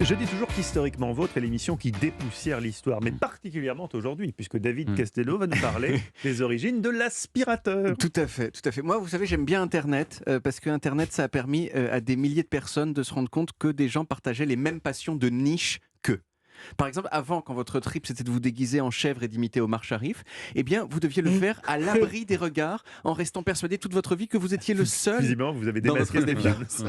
Je dis toujours qu'Historiquement Vôtre est l'émission qui dépoussière l'histoire, mais particulièrement aujourd'hui, puisque David Castello va nous parler des origines de l'aspirateur. Tout à fait, tout à fait. Moi, vous savez, j'aime bien Internet, parce que Internet, ça a permis à des milliers de personnes de se rendre compte que des gens partageaient les mêmes passions de niche qu'eux. Par exemple, avant, quand votre trip c'était de vous déguiser en chèvre et d'imiter Omar Sharif, eh bien, vous deviez le faire à l'abri des regards, en restant persuadé toute votre vie que vous étiez le seul. Visiblement, vous avez dans démasqué votre Stéphane. déviance.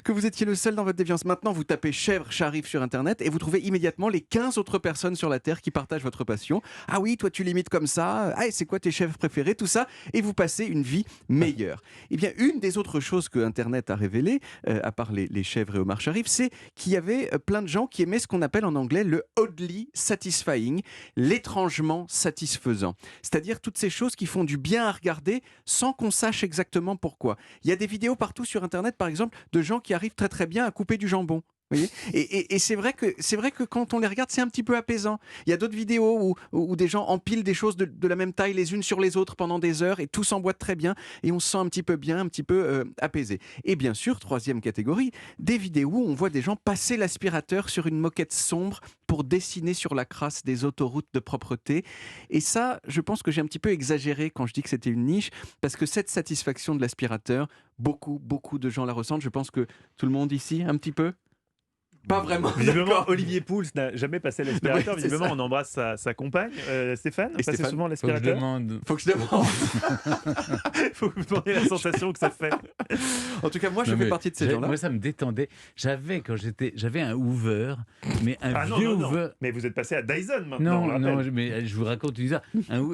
Que vous étiez le seul dans votre déviance. Maintenant, vous tapez chèvre Sharif sur Internet et vous trouvez immédiatement les 15 autres personnes sur la Terre qui partagent votre passion. Ah oui, toi tu l'imites comme ça. Ah, et c'est quoi tes chèvres préférés? Tout ça. Et vous passez une vie meilleure. Eh bien, une des autres choses que Internet a révélé, à part les chèvres et Omar Sharif, c'est qu'il y avait plein de gens qui aimaient ce qu'on appelle en anglais le oddly satisfying, l'étrangement satisfaisant. C'est-à-dire toutes ces choses qui font du bien à regarder sans qu'on sache exactement pourquoi. Il y a des vidéos partout sur Internet, par exemple, de gens qui arrivent très très bien à couper du jambon. Vous voyez, et c'est vrai que quand on les regarde, c'est un petit peu apaisant. Il y a d'autres vidéos où des gens empilent des choses de la même taille les unes sur les autres pendant des heures et tout s'emboîte très bien et on se sent un petit peu bien, un petit peu apaisé. Et bien sûr, troisième catégorie, des vidéos où on voit des gens passer l'aspirateur sur une moquette sombre pour dessiner sur la crasse des autoroutes de propreté. Et ça, je pense que j'ai un petit peu exagéré quand je dis que c'était une niche, parce que cette satisfaction de l'aspirateur, beaucoup de gens la ressentent. Je pense que tout le monde ici, un petit peu. Pas vraiment. Visiblement, Olivier Pouls n'a jamais passé l'aspirateur. Ouais, Visiblement, ça. on embrasse sa compagne, Stéphane. Et Passez Stéphane, souvent Faut que je l'aspirateur. demande. Faut que je demande. Il faut vous demander la sensation que ça fait. En tout cas, moi, je Non, fais mais partie de ces gens-là. Moi, ça me détendait. J'avais un Hoover, mais un Ah non, vieux non, non. Hoover. Mais vous êtes passé à Dyson maintenant. on Non, le non, rappelle. mais je vous raconte une histoire.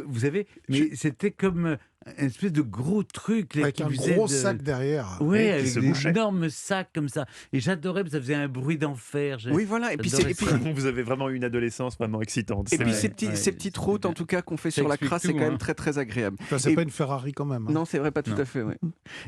Vous savez, mais c'était comme une espèce de gros truc là, Avec qui un faisait gros de... sac derrière. Oui, qui avec se des bouchait. énormes sacs comme ça. Et j'adorais, ça faisait un bruit d'enfer. Oui, voilà. Et puis, J'adorais ça. Vous avez vraiment eu une adolescence vraiment excitante. et C'est puis vrai. ces petites routes, en tout cas, qu'on fait Ça sur la explique crasse, tout, c'est quand même hein. très, très agréable. Enfin, c'est Et- pas une Ferrari quand même. hein. Non, c'est vrai, pas tout Non. à fait. Ouais.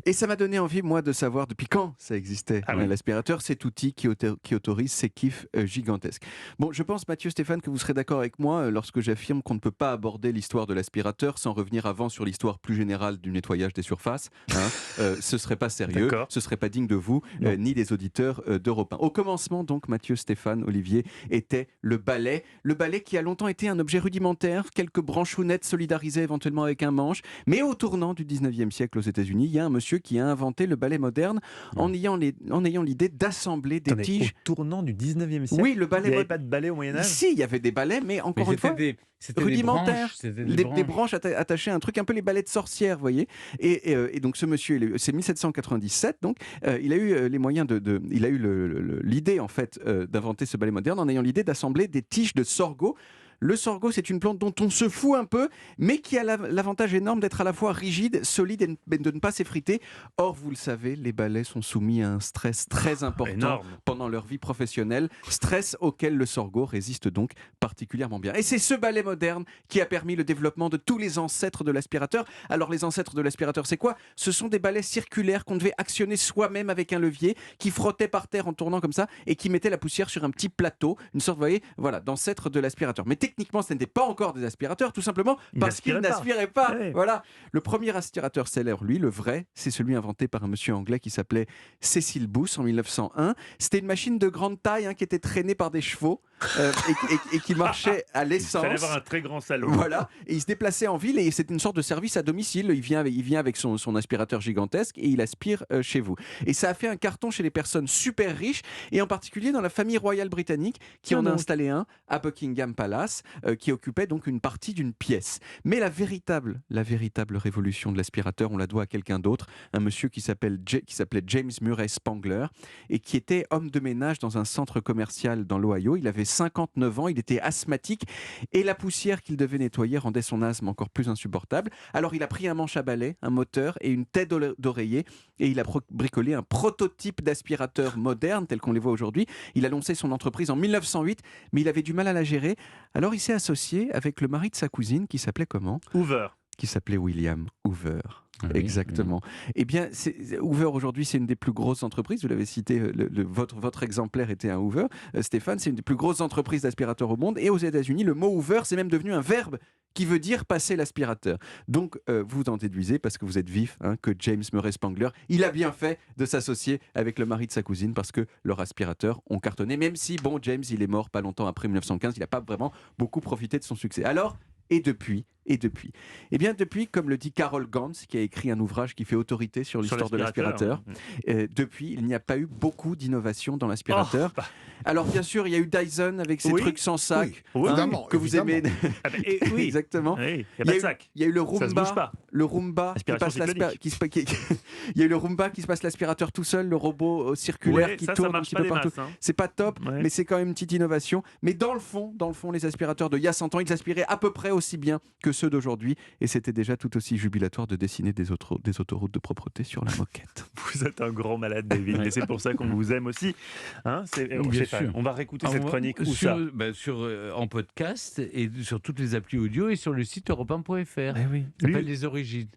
Et ça m'a donné envie, moi, de savoir depuis quand ça existait, Ah oui. l'aspirateur, cet outil qui autorise ces kiffs gigantesques. Bon, je pense, Mathieu, Stéphane, que vous serez d'accord avec moi lorsque j'affirme qu'on ne peut pas aborder l'histoire de l'aspirateur sans revenir avant sur l'histoire plus générale du nettoyage des surfaces. Hein. Ce serait pas sérieux, D'accord. ce serait pas digne de vous, Non. ni des auditeurs d'Europe 1. Au commencement, donc, Mathieu, Stéphane, Olivier, était le balai. Le balai qui a longtemps été un objet rudimentaire, quelques branchounettes solidarisées éventuellement avec un manche. Mais au tournant du 19e siècle aux États-Unis, il y a un monsieur qui a inventé le balai moderne en ayant l'idée d'assembler des Attendez, tiges. au tournant du 19e siècle. Oui, le Il balai n'y avait moderne. pas de balai au Moyen-Âge. Si, il y avait des balais, mais Mais encore une fois, c'était rudimentaires. C'était des branches attachées à un truc, un peu les balais de sorcières, vous voyez. Et donc ce monsieur, c'est 1797, donc il a eu les moyens il a eu l'idée en fait d'inventer ce balai moderne en ayant l'idée d'assembler des tiges de sorgho. Le sorgho, c'est une plante dont on se fout un peu, mais qui a l'avantage énorme d'être à la fois rigide, solide et de ne pas s'effriter. Or, vous le savez, les balais sont soumis à un stress très important énorme. pendant leur vie professionnelle, stress auquel le sorgho résiste donc particulièrement bien. Et c'est ce balai moderne qui a permis le développement de tous les ancêtres de l'aspirateur. Alors, les ancêtres de l'aspirateur, c'est quoi? Ce sont des balais circulaires qu'on devait actionner soi-même avec un levier, qui frottaient par terre en tournant comme ça et qui mettaient la poussière sur un petit plateau, une sorte, vous voyez, voilà, d'ancêtre de l'aspirateur. Mais techniquement, ce n'était pas encore des aspirateurs, tout simplement Ils parce qu'ils n'aspiraient n'aspiraient pas. Ouais. Voilà. Le premier aspirateur célèbre, lui, le vrai, c'est celui inventé par un monsieur anglais qui s'appelait Cecil Booth en 1901. C'était une machine de grande taille qui était traînée par des chevaux et qui marchait à Il fallait l'essence. avoir un très grand salon. Voilà, et il se déplaçait en ville et c'était une sorte de service à domicile. Il vient avec son aspirateur gigantesque et il aspire chez vous. Et ça a fait un carton chez les personnes super riches et en particulier dans la famille royale britannique qui en a installé un à Buckingham Palace qui occupait donc une partie d'une pièce. Mais la véritable révolution de l'aspirateur, on la doit à quelqu'un d'autre, un monsieur qui s'appelait James Murray Spangler et qui était homme de ménage dans un centre commercial dans l'Ohio. Il avait 59 ans, il était asthmatique et la poussière qu'il devait nettoyer rendait son asthme encore plus insupportable. Alors il a pris un manche à balai, un moteur et une tête d'oreiller et il a bricolé un prototype d'aspirateur moderne tel qu'on les voit aujourd'hui. Il a lancé son entreprise en 1908, mais il avait du mal à la gérer. Alors il s'est associé avec le mari de sa cousine qui s'appelait comment? Hoover. Qui s'appelait William Hoover. Ah oui, Exactement. Eh bien, Hoover aujourd'hui, c'est une des plus grosses entreprises. Vous l'avez cité, votre exemplaire était un Hoover. Stéphane, c'est une des plus grosses entreprises d'aspirateurs au monde. Et aux États-Unis, le mot Hoover, c'est même devenu un verbe qui veut dire passer l'aspirateur. Donc, vous en déduisez, parce que vous êtes vif, que James Murray Spangler, il a bien fait de s'associer avec le mari de sa cousine, parce que leurs aspirateurs ont cartonné, même si, bon, James, il est mort pas longtemps après 1915, il n'a pas vraiment beaucoup profité de son succès. Alors, et depuis, eh bien depuis, comme le dit Carol Gantz, qui a écrit un ouvrage qui fait autorité sur l'histoire de l'aspirateur, depuis, il n'y a pas eu beaucoup d'innovation dans l'aspirateur. Alors bien sûr, il y a eu Dyson avec ses trucs sans sac, que vous aimez. Oui, exactement. Oui, il n'y a pas de sac. Il y a eu le Ça se bouge pas. Roomba qui passe il y a eu le Roomba qui se passe l'aspirateur tout seul, le robot circulaire qui tourne un petit peu partout. C'est pas top, mais c'est quand même une petite innovation. Mais dans le fond, les aspirateurs de il y a 100 ans, ils aspiraient à peu près aussi bien que ceux d'aujourd'hui, et c'était déjà tout aussi jubilatoire de dessiner des autoroutes de propreté sur la moquette. Vous êtes un grand malade, David, et c'est pour ça qu'on vous aime aussi. Bien sûr. On va réécouter cette chronique où ça en podcast et sur toutes les applis audio et sur le site europe1.fr. Ça s'appelle Les Origines.